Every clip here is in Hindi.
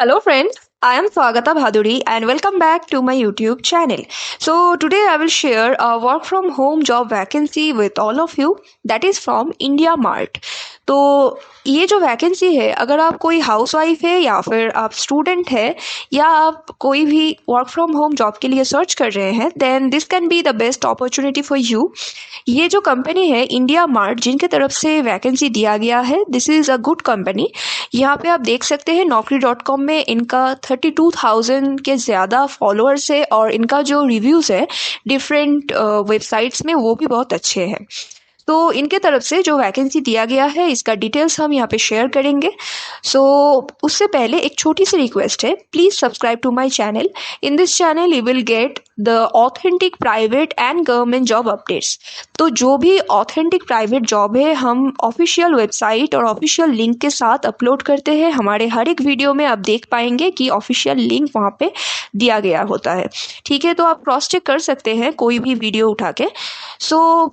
Hello friends, I am Swagata Bhaduri and welcome back to my YouTube channel. So today I will share a work from home job vacancy with all of you that is from India Mart. तो ये जो वैकेंसी है, अगर आप कोई हाउसवाइफ है या फिर आप स्टूडेंट है या आप कोई भी वर्क फ्रॉम होम जॉब के लिए सर्च कर रहे हैं, then this can be the best opportunity for you. ये जो कंपनी है इंडिया मार्ट, जिनके तरफ से वैकेंसी दिया गया है, this is a good company. यहाँ पे आप देख सकते हैं naukri.com में इनका 32,000 के ज़्यादा फॉलोअर्स है और इनका जो रिव्यूज़ है डिफरेंट वेबसाइट्स में वो भी बहुत अच्छे हैं। तो इनके तरफ से जो वैकेंसी दिया गया है इसका डिटेल्स हम यहाँ पे शेयर करेंगे। सो उससे पहले एक छोटी सी रिक्वेस्ट है, please subscribe to my channel. In this channel you will get the authentic private and government job updates. तो जो भी ऑथेंटिक प्राइवेट जॉब है हम ऑफिशियल वेबसाइट और ऑफिशियल लिंक के साथ अपलोड करते हैं। हमारे हर एक वीडियो में आप देख पाएंगे कि ऑफिशियल लिंक वहाँ पे दिया गया होता है। ठीक है, तो आप क्रॉस चेक कर सकते हैं कोई भी वीडियो उठा के। सो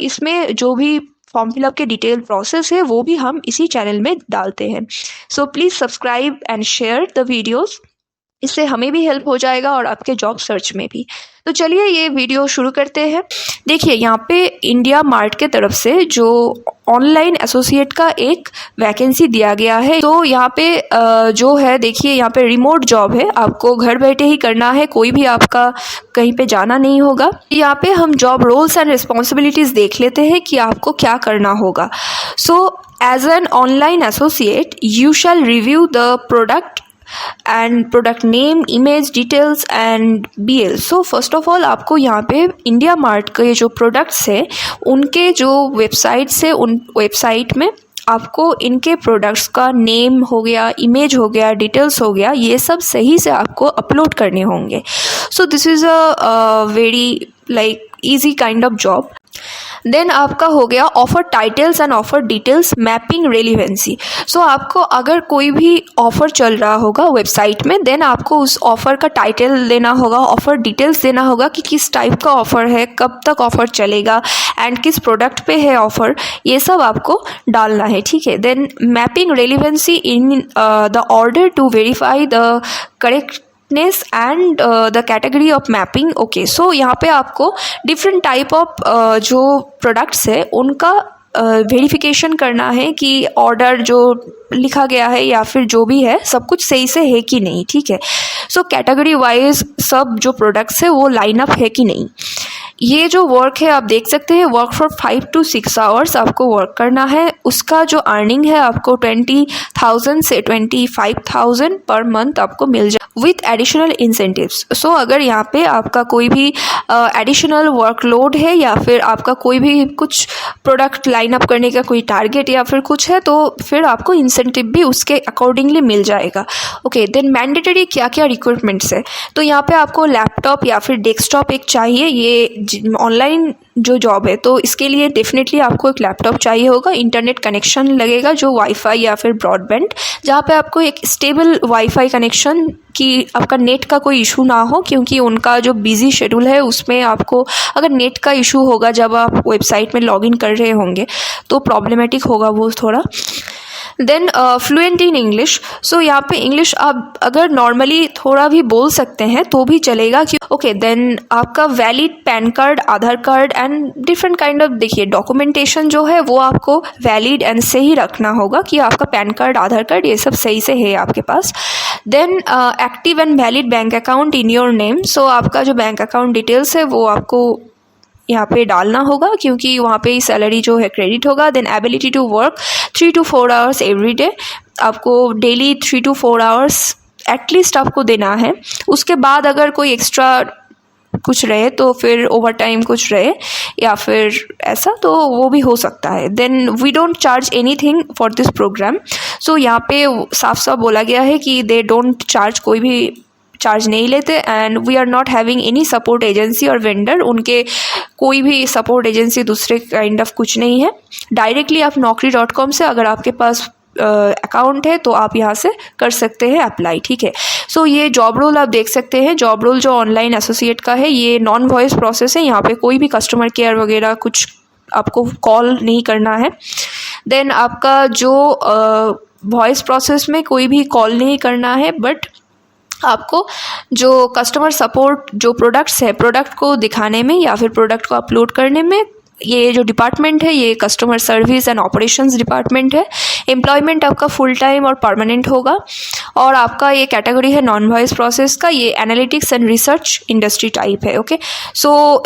इसमें जो भी फॉर्म फिलअप के डिटेल प्रोसेस है वो भी हम इसी चैनल में डालते हैं। So please subscribe and share the videos, इससे हमें भी हेल्प हो जाएगा और आपके जॉब सर्च में भी। तो चलिए ये वीडियो शुरू करते हैं। देखिए यहाँ पे इंडिया मार्ट के तरफ से जो ऑनलाइन एसोसिएट का एक वैकेंसी दिया गया है। तो यहाँ पे जो है, देखिए यहाँ पे रिमोट जॉब है, आपको घर बैठे ही करना है, कोई भी आपका कहीं पे जाना नहीं होगा। यहाँ पे हम जॉब रोल्स एंड रिस्पॉन्सिबिलिटीज़ देख लेते हैं कि आपको क्या करना होगा। So as an online associate you shall review the product and product name, image details and BL। So first of all आपको यहाँ पे इंडिया मार्ट के जो प्रोडक्ट्स है उनके जो वेबसाइट्स है, उन वेबसाइट में आपको इनके प्रोडक्ट्स का नेम हो गया, इमेज हो गया, डिटेल्स हो गया, ये सब सही से आपको अपलोड करने होंगे। So this is a very like easy kind of job. Then आपका हो गया offer titles and offer details mapping relevancy. सो आपको अगर कोई भी ऑफर चल रहा होगा वेबसाइट में, देन आपको उस ऑफर का टाइटल देना होगा, ऑफर डिटेल्स देना होगा कि किस टाइप का ऑफर है, कब तक ऑफर चलेगा एंड किस प्रोडक्ट पे है ऑफर, ये सब आपको डालना है। ठीक है, then mapping relevancy in the order to verify the correct and the category of mapping. Okay, so यहाँ पे आपको डिफरेंट टाइप ऑफ जो प्रोडक्ट्स है उनका वेरिफिकेशन करना है कि ऑर्डर जो लिखा गया है या फिर जो भी है सब कुछ सही से है कि नहीं। ठीक है, सो कैटेगरी वाइज सब जो प्रोडक्ट्स है वो लाइन अप है कि नहीं। ये जो वर्क है आप देख सकते हैं, वर्क फॉर 5 to 6 आवर्स आपको वर्क करना है। उसका जो अर्निंग है आपको 20,000 से 25,000 पर मंथ आपको मिल जाए विथ एडिशनल इंसेंटिव्स। सो अगर यहाँ पे आपका कोई भी एडिशनल वर्कलोड है या फिर आपका कोई भी कुछ प्रोडक्ट लाइन अप करने का कोई टारगेट या फिर कुछ है, तो फिर आपको इंसेंटिव भी उसके अकॉर्डिंगली मिल जाएगा। ओके, देन मैंडेटरी क्या क्या रिक्वायरमेंट्स है, तो यहाँ पे आपको लैपटॉप या फिर डेस्कटॉप एक चाहिए। ये ऑनलाइन जो जॉब है तो इसके लिए डेफिनेटली आपको एक लैपटॉप चाहिए होगा, इंटरनेट कनेक्शन लगेगा जो वाईफाई या फिर ब्रॉडबैंड, जहाँ पे आपको एक स्टेबल वाईफाई कनेक्शन कि आपका नेट का कोई इशू ना हो, क्योंकि उनका जो बिजी शेड्यूल है उसमें आपको अगर नेट का इशू होगा जब आप वेबसाइट में लॉगिन कर रहे होंगे तो प्रॉब्लमेटिक होगा वो थोड़ा। Then fluent in English. So यहाँ पे इंग्लिश आप अगर नॉर्मली थोड़ा भी बोल सकते हैं तो भी चलेगा कि ओके। देन आपका valid pan card, Aadhaar card and different kind of, देखिए डॉक्यूमेंटेशन जो है वो आपको वैलिड एंड सही रखना होगा कि आपका पैन कार्ड, आधार कार्ड ये सब सही से है आपके पास। Then active and valid bank account in your name. So आपका जो बैंक अकाउंट डिटेल्स है वो आपको यहाँ पे डालना होगा क्योंकि वहाँ पे सैलरी जो है क्रेडिट होगा। Then ability to work 3 to 4 hours every day, आपको डेली 3 to 4 आवर्स एटलीस्ट आपको देना है। उसके बाद अगर कोई एक्स्ट्रा कुछ रहे तो फिर ओवर टाइम कुछ रहे या फिर ऐसा तो वो भी हो सकता है। Then we don't charge anything for this program. So यहाँ पे साफ साफ बोला गया है कि दे डोंट चार्ज, कोई भी चार्ज नहीं लेते and we are not having any support agency और वेंडर, उनके कोई भी सपोर्ट एजेंसी दूसरे काइंड ऑफ कुछ नहीं है। डायरेक्टली आप naukri.com से अगर आपके पास अकाउंट है तो आप यहाँ से कर सकते हैं अप्लाई। ठीक है, सो ये जॉब रोल आप देख सकते हैं। जॉब रोल जो ऑनलाइन एसोसिएट का है ये नॉन वॉइस प्रोसेस है, यहाँ पे कोई भी कस्टमर केयर वगैरह कुछ आपको कॉल नहीं करना है। देन आपका जो वॉइस प्रोसेस में कोई भी कॉल नहीं करना है, बट आपको जो कस्टमर सपोर्ट जो प्रोडक्ट्स है, प्रोडक्ट को दिखाने में या फिर प्रोडक्ट को अपलोड करने में, ये जो डिपार्टमेंट है ये customer service and operations department है। एम्प्लॉयमेंट आपका फुल टाइम और परमानेंट होगा, और आपका ये कैटेगरी है नॉन वॉइस प्रोसेस का। ये analytics and research industry type है। Okay, so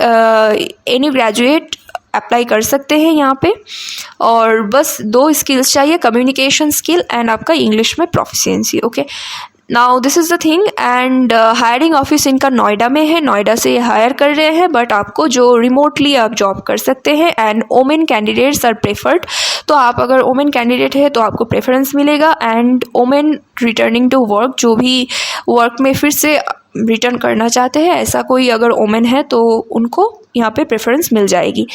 any graduate apply कर सकते हैं यहाँ पे, और बस 2 स्किल्स चाहिए, कम्युनिकेशन स्किल एंड आपका इंग्लिश में proficiency. Okay, now this is the thing. And hiring office इनका नोएडा में है, नोएडा से हायर कर रहे हैं, बट आपको जो रिमोटली आप जॉब कर सकते हैं। And women candidates are preferred, तो आप अगर वोमेन कैंडिडेट है तो आपको प्रेफरेंस मिलेगा। And women returning to work, जो भी वर्क में फिर से रिटर्न करना चाहते हैं, ऐसा कोई अगर वोमेन है तो उनको यहाँ पे प्रेफरेंस मिल जाएगी।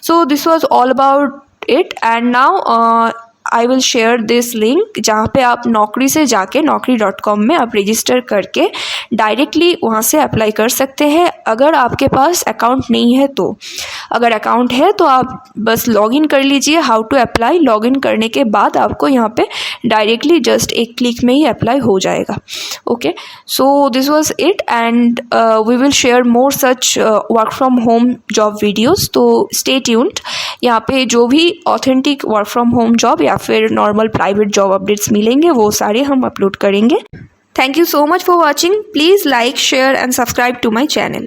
So this was all about it. And now I will share this link, जहाँ पे आप नौकरी से जाके naukri.com में आप रजिस्टर करके डायरेक्टली वहाँ से अप्लाई कर सकते हैं, अगर आपके पास अकाउंट नहीं है तो। अगर अकाउंट है तो आप बस लॉगिन कर लीजिए। हाउ टू अप्लाई, लॉगिन करने के बाद आपको यहाँ पे डायरेक्टली जस्ट एक क्लिक में ही अप्लाई हो जाएगा। Okay, so this was it, and we will share more such work from home job videos, तो स्टे ट्यून्ड। यहाँ पे जो भी authentic work from home job या फिर नॉर्मल प्राइवेट जॉब अपडेट्स मिलेंगे वो सारे हम अपलोड करेंगे। Thank you so much for watching. Please like, share and subscribe to my channel.